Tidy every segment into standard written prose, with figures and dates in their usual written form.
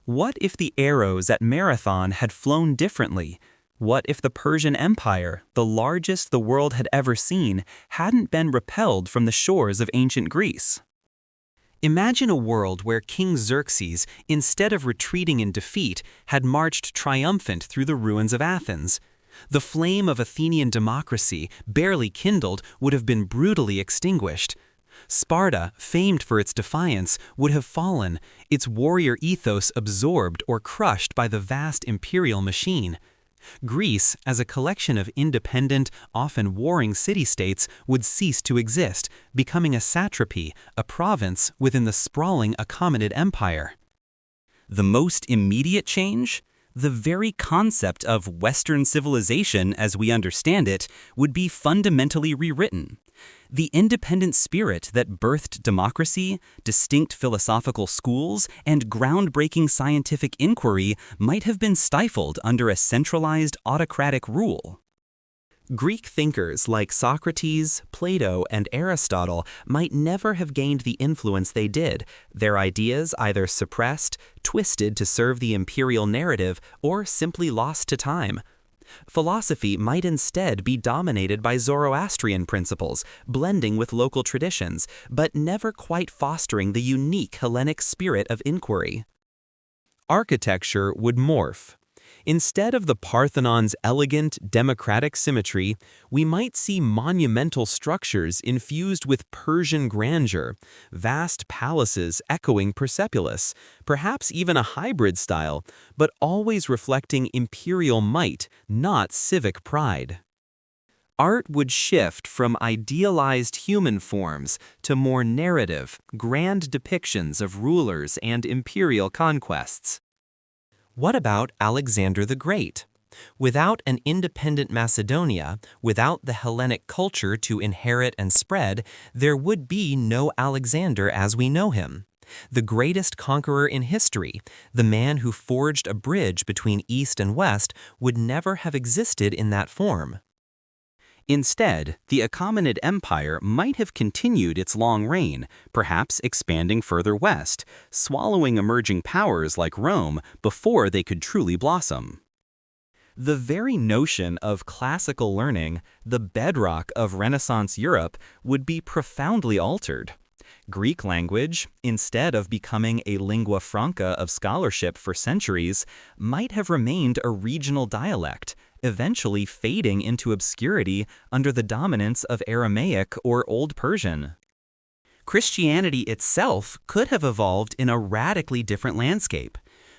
What if the arrows at Marathon had flown differently? What if the Persian Empire, the largest the world had ever seen, hadn't been repelled from the shores of ancient Greece? Imagine a world where King Xerxes, instead of retreating in defeat, had marched triumphant through the ruins of Athens. The flame of Athenian democracy, barely kindled, would have been brutally extinguished. Sparta, famed for its defiance, would have fallen, its warrior ethos absorbed or crushed by the vast imperial machine. Greece, as a collection of independent, often warring city-states, would cease to exist, becoming a satrapy, a province within the sprawling Achaemenid Empire. The most immediate change? The very concept of Western civilization as we understand it would be fundamentally rewritten. The independent spirit that birthed democracy, distinct philosophical schools, and groundbreaking scientific inquiry might have been stifled under a centralized autocratic rule. Greek thinkers like Socrates, Plato, and Aristotle might never have gained the influence they did, their ideas either suppressed, twisted to serve the imperial narrative, or simply lost to time. Philosophy might instead be dominated by Zoroastrian principles, blending with local traditions, but never quite fostering the unique Hellenic spirit of inquiry. Architecture would morph. Instead of the Parthenon's elegant, democratic symmetry, we might see monumental structures infused with Persian grandeur, vast palaces echoing Persepolis, perhaps even a hybrid style, but always reflecting imperial might, not civic pride. Art would shift from idealized human forms to more narrative, grand depictions of rulers and imperial conquests. What about Alexander the Great? Without an independent Macedonia, without the Hellenic culture to inherit and spread, there would be no Alexander as we know him. The greatest conqueror in history, the man who forged a bridge between East and West, would never have existed in that form. Instead, the Achaemenid Empire might have continued its long reign, perhaps expanding further west, swallowing emerging powers like Rome before they could truly blossom. The very notion of classical learning, the bedrock of Renaissance Europe, would be profoundly altered. Greek language, instead of becoming a lingua franca of scholarship for centuries, might have remained a regional dialect, eventually fading into obscurity under the dominance of Aramaic or Old Persian. Christianity itself could have evolved in a radically different landscape.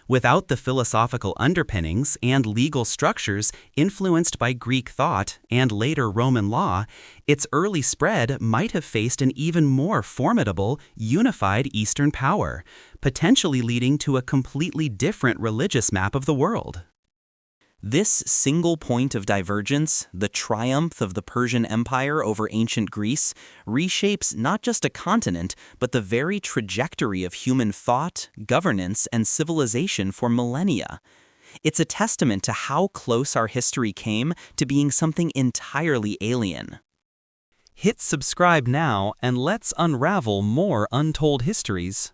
Without the philosophical underpinnings and legal structures influenced by Greek thought and later Roman law, its early spread might have faced an even more formidable, unified Eastern power, potentially leading to a completely different religious map of the world. This single point of divergence, the triumph of the Persian Empire over ancient Greece, reshapes not just a continent, but the very trajectory of human thought, governance, and civilization for millennia. It's a testament to how close our history came to being something entirely alien. Hit subscribe now and let's unravel more untold histories.